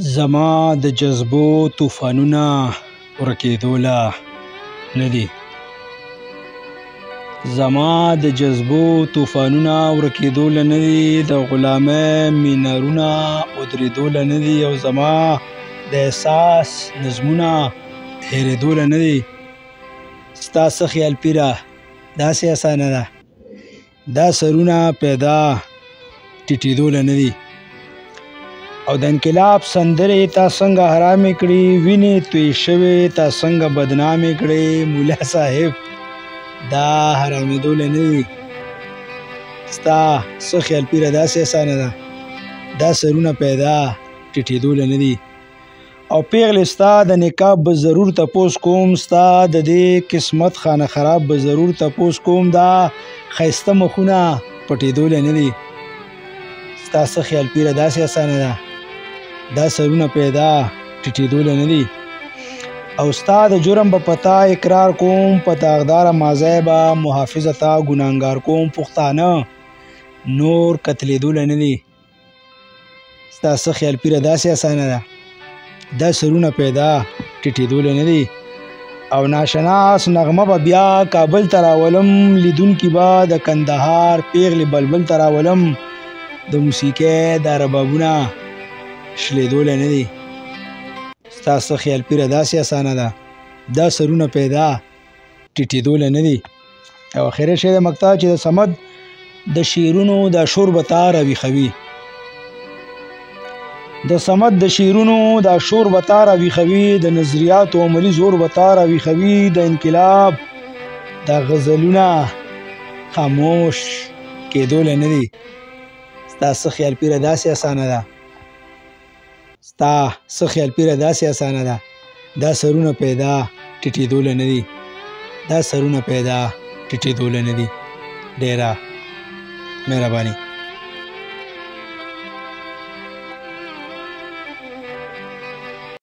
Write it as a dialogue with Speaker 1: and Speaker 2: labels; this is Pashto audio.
Speaker 1: زما د جذبو طوفانونه ورکېدوله نه دي. زما د جذبو طوفانونه ورکېدوله نه دي، د غلامۍ مینارونه ودرېدوله نه دي، او زما د احساس نظمونه هېرېدوله نه دي. ستا څه خیال پیره داسې اسانه ده، دا سرونه پیدا ټیټېدوله نه دي. او د انقلاب سندرې تا څنګه حرامې کړي، وینې توی شوې تا څنګه بدنامې کړي. مولا صاحب دا حرامېدوله نه دي. ستا څه خیال پیره داسې اسانه ده، دا سرونه پیدا ټیټېدوله نه دي. او پیغلې ستا د نکاح به ضرور تپوس کوم، ستا د دې قسمت خانه خراب به ضرور تپوس کوم، دا ښایسته مخونه پټېدوله نه دي. ستا څه خیال پیره داسې اسانه ده، دا سرونه پیدا ټیټېدوله نه دي. او ستا د جرم به پتا اقرار کوم، په داغداره ماضی به محافظه تا ګناهګار کوم. پښتانه نور قتلېدوله نه دي. ستا څه خیال پیره داسې اسانه ده، دا سرونه پیدا ټیټېدوله نه دي. او ناشناس نغمه به بیا کابل ته راولم، لیدونکي به د کندهار پیغلې بلبل ته راولم. د موسیقۍ دا ربابونه شلېدوله نه دي. ستا څه خیال پیره داسې اسانه ده، دا سرونه پیدا ټیټېدوله نه دي. او اخري شعر د مقطع چې د صمد د شعرونو دا شور به تا راویښوي، د صمد د شعرونو دا شور به تا راویښوي، د نظریاتو عملي زور به تا راویښوي، د انقلاب دا غزلونه خاموش کېدوله نه دي. ستا څه خیال پیره داسې اسانه ده، ستا څه خیال پیره داسې اسانه ده، دا سرونه پیدا ټیټېدوله نه دي. دا سرونه پیدا ټیټېدوله نه دي. ډېره مهرباني.